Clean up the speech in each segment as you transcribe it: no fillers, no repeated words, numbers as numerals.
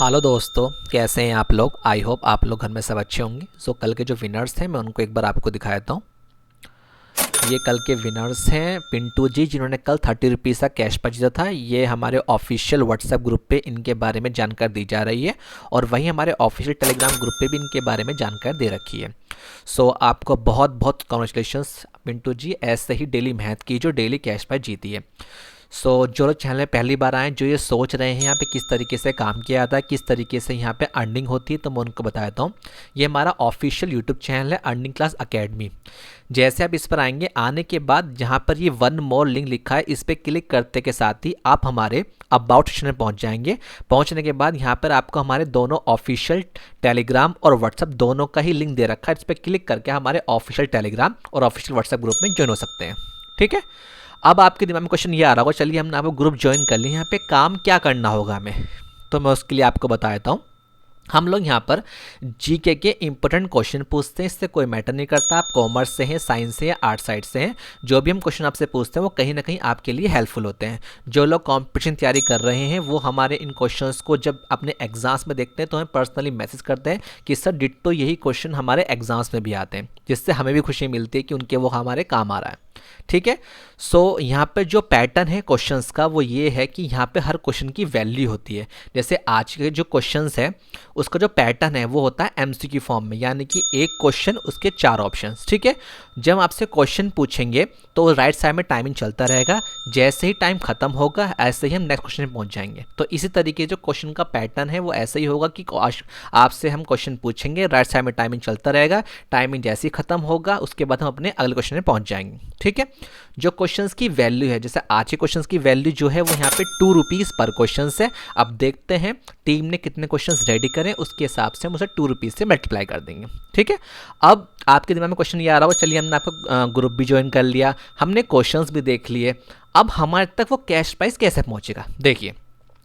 Hello दोस्तों, कैसे हैं आप लोग। आई होप आप लोग घर में सब अच्छे होंगे। सो कल के जो विनर्स थे मैं उनको एक बार आपको दिखा देता हूँ। ये कल के विनर्स हैं पिंटू जी, जिन्होंने कल 30 रुपीज़ का कैश प्राइज जीता था। ये हमारे ऑफिशियल व्हाट्सएप ग्रुप पे इनके बारे में जानकारी दी जा रही है और वहीं हमारे ऑफिशियल टेलीग्राम ग्रुप पे भी इनके बारे में जानकारी दे रखी है। सो आपको बहुत बहुत कॉन्ग्रेचुलेशंस पिंटू जी, ऐसे ही डेली मेहनत कीजिए, डेली कैश प्राइज जीती है। जो लोग चैनल में पहली बार आए, जो ये सोच रहे हैं यहाँ पे किस तरीके से काम किया जाता है, किस तरीके से यहाँ पे अर्निंग होती है, तो मैं उनको बता देता हूँ। ये हमारा ऑफिशियल यूट्यूब चैनल है अर्निंग क्लास अकेडमी। जैसे आप इस पर आएंगे, आने के बाद जहाँ पर ये वन मोर लिंक लिखा है, इस पर क्लिक करते के साथ ही आप हमारे अबाउट सेक्शन में पहुँच जाएंगे। पहुँचने के बाद यहाँ पर आपको हमारे दोनों ऑफिशियल टेलीग्राम और व्हाट्सएप दोनों का ही लिंक दे रखा है। इस पर क्लिक करके हमारे ऑफिशियल टेलीग्राम और ऑफिशियल व्हाट्सएप ग्रुप में ज्वाइन हो सकते हैं। ठीक है। अब आपके दिमाग में क्वेश्चन ये आ रहा होगा, चलिए हमने आपको ग्रुप ज्वाइन कर लिया, यहाँ पे काम क्या करना होगा हमें, तो मैं उसके लिए आपको बता देता हूँ। हम लोग यहाँ पर जीके के इंपॉर्टेंट क्वेश्चन पूछते हैं। इससे कोई मैटर नहीं करता आप कॉमर्स से हैं, साइंस से या आर्ट साइड से हैं। जो भी हम क्वेश्चन आपसे पूछते हैं वो कहीं ना कहीं आपके लिए हेल्पफुल होते हैं। जो लोग कॉम्पिटिशन तैयारी कर रहे हैं वो हमारे इन क्वेश्चंस को जब अपने एग्जाम्स में देखते हैं तो हमें पर्सनली मैसेज करते हैं कि सर डिट्टो यही क्वेश्चन हमारे एग्जाम्स में भी आते हैं, जिससे हमें भी खुशी मिलती है कि उनके वो हमारे काम आ रहा है। ठीक है। सो यहाँ पे जो पैटर्न है क्वेश्चंस का वो ये है कि यहाँ पे हर क्वेश्चन की वैल्यू होती है। जैसे आज के जो क्वेश्चंस है उसका जो पैटर्न है वो होता है एमसीक्यू फॉर्म में, यानी कि एक क्वेश्चन उसके 4 ऑप्शंस। ठीक है। जब आपसे क्वेश्चन पूछेंगे तो राइट साइड में टाइमिंग चलता रहेगा, जैसे ही टाइम खत्म होगा ऐसे ही हम नेक्स्ट क्वेश्चन में पहुंच जाएंगे। तो इसी तरीके जो क्वेश्चन का पैटर्न है वो ऐसे ही होगा कि आपसे हम क्वेश्चन पूछेंगे, राइट साइड में टाइमिंग चलता रहेगा, टाइमिंग जैसे ही खत्म होगा उसके बाद हम अपने अगले क्वेश्चन में पहुंच जाएंगे। ठीक है। जो क्वेश्चंस की वैल्यू है, जैसे आज के क्वेश्चंस की वैल्यू जो है वो यहाँ पे 2 रुपीज़ पर क्वेश्चन है। अब देखते हैं टीम ने कितने क्वेश्चंस रेडी करें, उसके हिसाब से हम उसे 2 रुपीज़ से मल्टीप्लाई कर देंगे। ठीक है। अब आपके दिमाग में क्वेश्चन ये आ रहा हो, चलिए हमने आपका ग्रुप भी ज्वाइन कर लिया, हमने क्वेश्चंस भी देख लिए, अब हमारे तक वो कैश प्राइस कैसे पहुंचेगा। देखिए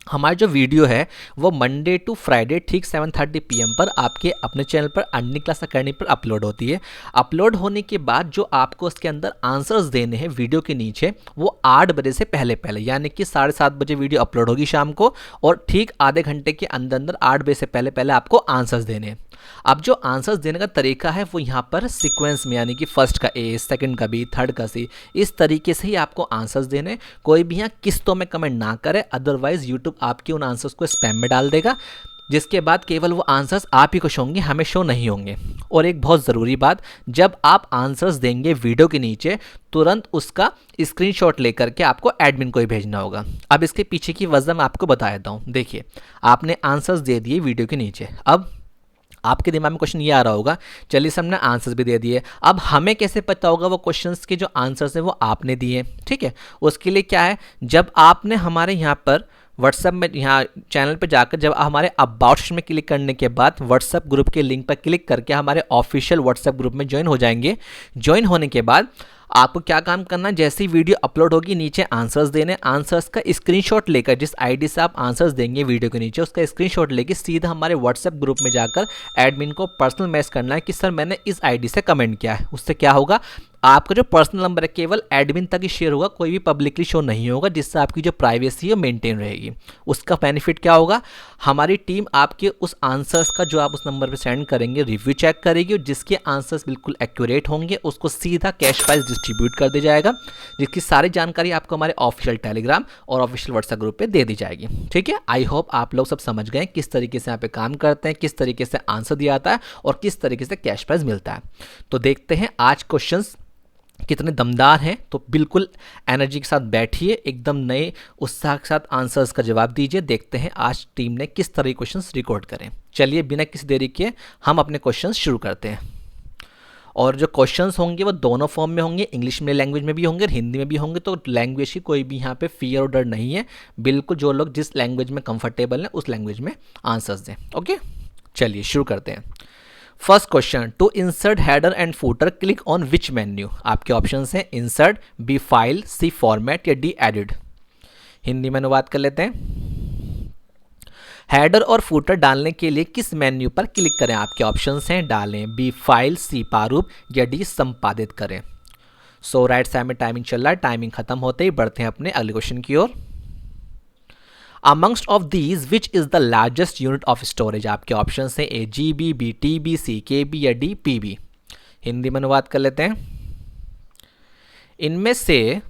हमारी जो वीडियो है वो मंडे टू फ्राइडे ठीक 7:30 PM पर आपके अपने चैनल पर अर्निंग क्लास अकेडमी पर अपलोड होती है। अपलोड होने के बाद जो आपको उसके अंदर आंसर्स देने हैं वीडियो के नीचे, वो 8 बजे से पहले पहले, यानी कि 7:30 बजे वीडियो अपलोड होगी शाम को, और ठीक आधे घंटे के अंदर अंदर 8 बजे से पहले पहले आपको आंसर्स देने हैं। अब जो आंसर्स देने का तरीका है वो यहाँ पर सीक्वेंस में, यानी कि फर्स्ट का ए, सेकंड का बी, थर्ड का सी, इस तरीके से ही आपको आंसर्स देने। कोई भी यहाँ किस्तों में कमेंट ना करे, अदरवाइज यूट्यूब आपके उन आंसर्स को स्पैम में डाल देगा, जिसके बाद केवल वो आंसर्स आप ही को शो होंगे, हमें शो नहीं होंगे। और एक बहुत ज़रूरी बात, जब आप आंसर्स देंगे वीडियो के नीचे, तुरंत उसका स्क्रीनशॉट लेकर के आपको एडमिन को ही भेजना होगा। अब इसके पीछे की वजह मैं आपको बता देता हूँ। देखिए आपने आंसर्स दे दिए वीडियो के नीचे, अब आपके दिमाग में क्वेश्चन ये आ रहा होगा, चलिए हमने आंसर्स भी दे दिए, अब हमें कैसे पता होगा वो क्वेश्चंस के जो आंसर्स हैं वो आपने दिए। ठीक है। उसके लिए क्या है, जब आपने हमारे यहाँ पर व्हाट्सएप में, यहाँ चैनल पे जाकर जब हमारे अबाउट सेक्शन में क्लिक करने के बाद व्हाट्सएप ग्रुप के लिंक पर क्लिक करके हमारे ऑफिशियल व्हाट्सएप ग्रुप में ज्वाइन हो जाएंगे। ज्वाइन होने के बाद आपको क्या काम करना है, जैसे ही वीडियो अपलोड होगी नीचे आंसर्स देने, आंसर्स का स्क्रीनशॉट लेकर, जिस आईडी से आप आंसर्स देंगे वीडियो के नीचे उसका स्क्रीनशॉट लेके सीधा हमारे व्हाट्सएप ग्रुप में जाकर एडमिन को पर्सनल मैसेज करना है कि सर मैंने इस आईडी से कमेंट किया है। उससे क्या होगा, आपका जो पर्सनल नंबर है केवल एडमिन तक ही शेयर होगा, कोई भी पब्लिकली शो नहीं होगा, जिससे आपकी जो प्राइवेसी है मेंटेन रहेगी। उसका बेनिफिट क्या होगा, हमारी टीम आपके उस आंसर्स का जो आप उस नंबर पर सेंड करेंगे रिव्यू चेक करेगी, और जिसके आंसर्स बिल्कुल एक्यूरेट होंगे उसको सीधा कैश प्राइस डिस्ट्रीब्यूट कर दिया जाएगा, जिसकी सारी जानकारी आपको हमारे ऑफिशियल टेलीग्राम और ऑफिशियल व्हाट्सएप ग्रुप पे दे दी जाएगी। ठीक है। आई होप आप लोग सब समझ गए किस तरीके से यहाँ पे काम करते हैं, किस तरीके से आंसर दिया जाता है और किस तरीके से कैश प्राइस मिलता है। तो देखते हैं आज क्वेश्चंस कितने दमदार हैं। तो बिल्कुल एनर्जी के साथ बैठिए, एकदम नए उत्साह के साथ आंसर्स का जवाब दीजिए। देखते हैं आज टीम ने किस तरह के क्वेश्चंस रिकॉर्ड करें। चलिए बिना किसी देरी के हम अपने क्वेश्चंस शुरू करते हैं। और जो क्वेश्चंस होंगे वो दोनों फॉर्म में होंगे, इंग्लिश में लैंग्वेज में भी होंगे और हिंदी में भी होंगे। तो लैंग्वेज की कोई भी यहाँ पे फियर और डर नहीं है, बिल्कुल जो लोग जिस लैंग्वेज में कंफर्टेबल हैं उस लैंग्वेज में आंसर्स दें। ओके चलिए शुरू करते हैं। First question, to insert header and footer click on which menu. आपके ऑप्शंस हैं insert, B file, C format या डी एडिट। हिंदी में अनुवाद कर लेते हैं। हेडर और फूटर डालने के लिए किस मेन्यू पर क्लिक करें। आपके ऑप्शंस हैं डालें बी फाइल, सी प्रारूप या डी संपादित करें। सो राइट साइड में टाइमिंग चल रहा है, टाइमिंग खत्म होते ही बढ़ते हैं अपने अगले क्वेश्चन की ओर। Amongst of these which is the largest unit of storage? आपके ऑप्शन हैं A GB, B TB, C KB या डी PB। हिंदी में अनुवाद कर लेते हैं। इनमें से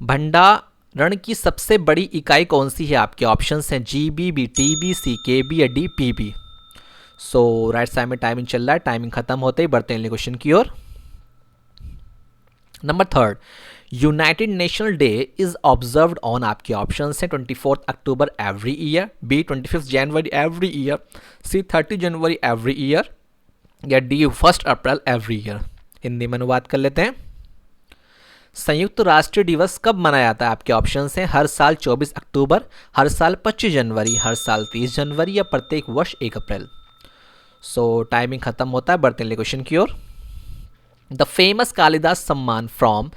भंडारण की सबसे बड़ी इकाई कौन सी है? आपके ऑप्शन हैं GB, B TB, C KB या डी PB। सो राइट साइड में टाइमिंग चल रहा है, टाइमिंग खत्म होते ही बढ़ते हैं क्वेश्चन की ओर। Number 3, united national day is observed on. आपके ऑप्शन हैं 24 October every year, B 25 January every year, C 30 January every year या D 1 April every year. Hindi में अनुवाद कर लेते हैं। संयुक्त राष्ट्र दिवस कब मनाया जाता है? आपके ऑप्शन हैं हर साल 24 अक्टूबर, हर साल 25 जनवरी, हर साल 30 जनवरी या प्रत्येक वर्ष 1 अप्रैल। सो टाइमिंग खत्म होता है, बढ़ते हैं क्वेश्चन की ओर। द फेमस कालिदास सम्मान from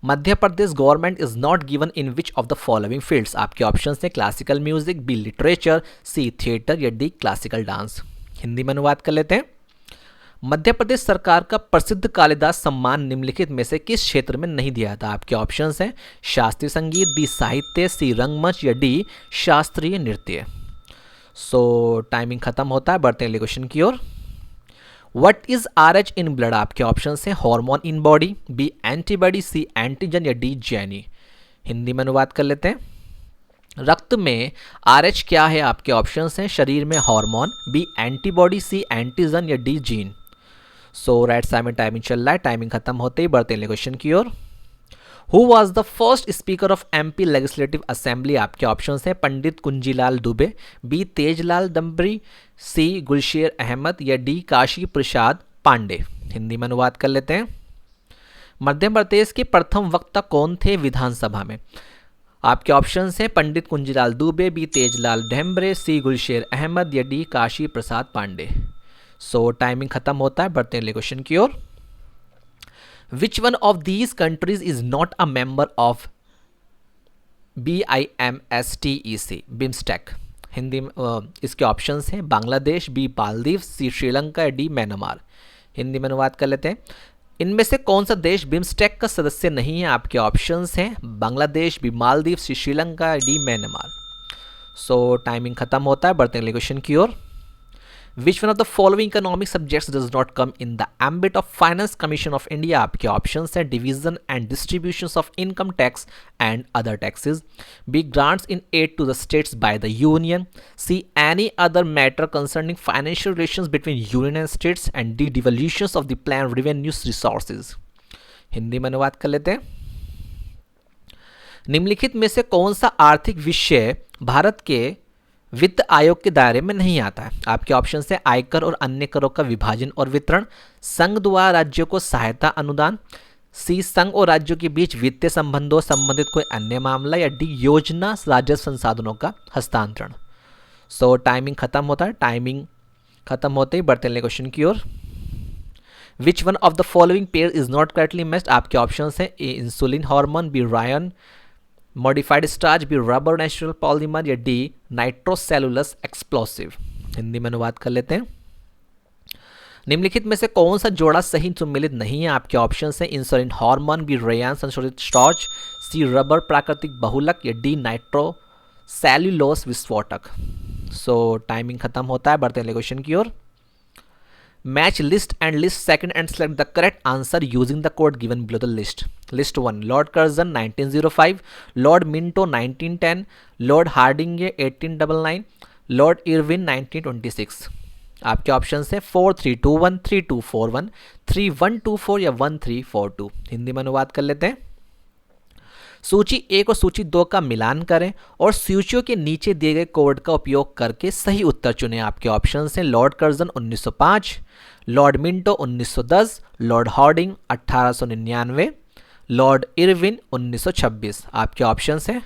Madhya Pradesh government is not given in which of the following fields? आपके ऑप्शन हैं क्लासिकल म्यूजिक, बी लिटरेचर, सी थिएटर या डी क्लासिकल डांस। हिंदी में अनुवाद कर लेते हैं। मध्य प्रदेश सरकार का प्रसिद्ध कालिदास सम्मान निम्नलिखित में से किस क्षेत्र में नहीं दिया था? आपके ऑप्शन हैं शास्त्रीय संगीत, बी साहित्य, सी रंगमंच या डी शास्त्रीय नृत्य। सो टाइमिंग खत्म होता है, बढ़ते हैं क्वेश्चन की ओर। What is RH in blood? आपके ऑप्शन हैं hormone in body, B antibody, C antigen या डी जेनी। हिंदी में अनुवाद कर लेते हैं। रक्त में RH क्या है? आपके ऑप्शन हैं शरीर में hormone, B antibody, C antigen या D gene. So right side में टाइमिंग चल रहा है, टाइमिंग खत्म होते ही बढ़ते हैं क्वेश्चन की ओर। Who was the first speaker of MP legislative assembly? आपके ऑप्शन हैं पंडित कुंजीलाल दुबे, बी तेजलाल दम्बरी, सी गुलशेर अहमद या डी काशी प्रसाद पांडे। हिंदी में अनुवाद कर लेते हैं। मध्य प्रदेश के प्रथम वक्ता कौन थे विधानसभा में? आपके ऑप्शन हैं पंडित कुंजीलाल दुबे, बी तेजलाल ढेम्बरे, सी गुलशेर अहमद या डी काशी प्रसाद पांडे। सो टाइमिंग खत्म होता है, बढ़ते हैं क्वेश्चन की ओर। Which one of these countries is not a member of BIMSTEC, BIMSTEC? Hindi में इसके ऑप्शंस हैं बांग्लादेश, बी मालदीव, सी श्रीलंका, डी म्यांमार। हिंदी में अनुवाद कर लेते हैं। इनमें से कौन सा देश बिम्स्टेक का सदस्य नहीं है? आपके ऑप्शंस हैं बांग्लादेश, बी मालदीव, सी श्रीलंका, डी म्यांमार। सो टाइमिंग खत्म होता है, बढ़ते हैं क्वेश्चन की ओर। Which one of the following economic subjects does not come in the ambit of Finance Commission of India? आपके ऑप्शंस हैं division and distributions of income tax and other taxes, B grants in aid to the states by the union, C any other matter concerning financial relations between union and states, and D devolutions of the planned revenue resources। Hindi में अनुवाद कर लेते हैं। निम्नलिखित में से कौन सा आर्थिक विषय भारत के वित्त आयोग के दायरे में नहीं आता है? आपके ऑप्शन हैं आयकर और अन्य करों का विभाजन और वितरण, संघ द्वारा राज्यों को सहायता अनुदान, सी संघ और राज्यों के बीच वित्तीय संबंधों संबंधित कोई अन्य मामला या डी योजना राजस्व संसाधनों का हस्तांतरण। सो टाइमिंग खत्म होता है, टाइमिंग खत्म होते ही बढ़ते हैं क्वेश्चन की ओर। Which one of the following pair is not correctly matched? आपके ऑप्शन हैं A insulin hormone, B rayon modified starch, B rubber natural polymer या डी नाइट्रोसेलुलस एक्सप्लोसिव। हिंदी में अनुवाद कर लेते हैं। निम्नलिखित में से कौन सा जोड़ा सही सम्मिलित नहीं है? आपके ऑप्शन हैं इंसुलिन हार्मोन, बी रेयान संशोधित स्टार्च, सी रबर प्राकृतिक बहुलक या डी नाइट्रोसेल्युलोस विस्फोटक। सो टाइमिंग खत्म होता है, बढ़ते हैं क्वेश्चन की ओर। Match list and list second and select the correct answer using the code given below the list. List 1 Lord Curzon 1905, Lord Minto 1910, Lord Hardinge 1899, Lord Irwin 1926। आपके ऑप्शन हैं 4321, 3241, 3124 या 1342। हिंदी में अनुवाद कर लेते हैं। सूची 1 और सूची 2 का मिलान करें और सूचियों के नीचे दिए गए कोड का उपयोग करके सही उत्तर चुनें। आपके ऑप्शन हैं Lord Curzon 1905, Lord Minto 1910, Lord Hardinge 1899, Lord Irwin 1926। आपके ऑप्शन हैं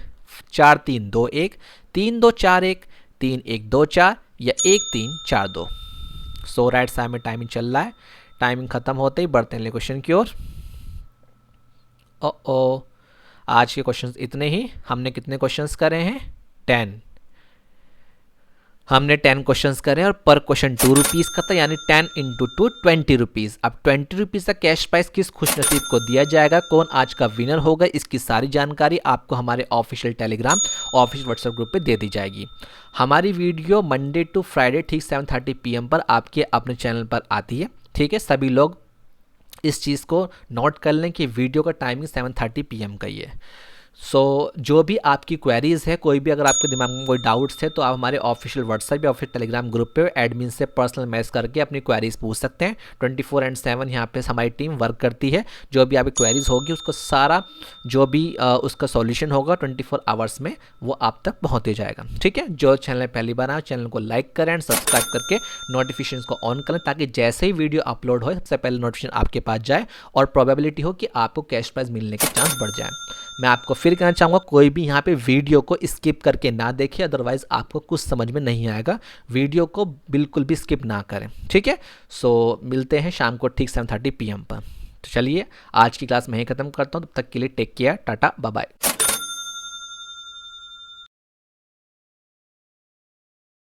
4321, 3241, 3124 या 1342। सो राइट साइड में टाइमिंग चल रहा है, टाइमिंग खत्म होते ही बढ़ते हैं क्वेश्चन की ओर। ओ आज के क्वेश्चंस इतने ही। हमने कितने क्वेश्चंस करे हैं? 10। हमने 10 क्वेश्चंस करे और पर क्वेश्चन 2 रुपीज़ का था, यानी 10 इंटू 2 20 रुपीज़। अब 20 रुपीज़ का कैश प्राइस किस खुशनसीब को दिया जाएगा, कौन आज का विनर होगा, इसकी सारी जानकारी आपको हमारे official Telegram official WhatsApp group पे दे दी जाएगी। हमारी वीडियो मंडे टू फ्राइडे ठीक 7:30 PM पर आपके अपने चैनल पर आती है। ठीक है, सभी लोग इस चीज़ को नोट कर लें कि वीडियो का टाइमिंग 7:30 PM का ही है। जो भी आपकी क्वेरीज़ है, कोई भी अगर आपके दिमाग में कोई डाउट्स है तो आप हमारे ऑफिशियल व्हाट्सएप या ऑफिशियल टेलीग्राम ग्रुप पे एडमिन से पर्सनल मैसेज करके अपनी क्वेरीज़ पूछ सकते हैं। 24/7 यहाँ पे हमारी टीम वर्क करती है। जो भी आपकी क्वेरीज़ होगी उसको सारा जो भी उसका सॉल्यूशन होगा 24 आवर्स में वो आप तक पहुँच जाएगा। ठीक है, जो चैनल पहली बार आए चैनल को लाइक करें एंड सब्सक्राइब करके नोटिफिकेशन को ऑन करें, ताकि जैसे ही वीडियो अपलोड हो सबसे पहले नोटिफिकेशन आपके पास जाए और प्रोबेबिलिटी हो कि आपको कैश प्राइज मिलने के चांस बढ़ जाए। मैं आपको फिर कहना चाहूँगा, कोई भी यहाँ पे वीडियो को स्किप करके ना देखें, अदरवाइज़ आपको कुछ समझ में नहीं आएगा। वीडियो को बिल्कुल भी स्किप ना करें। ठीक है, मिलते हैं शाम को ठीक 7:30 PM पर। तो चलिए आज की क्लास मैं ही ख़त्म करता हूँ, तब तक के लिए take care, tata bye bye.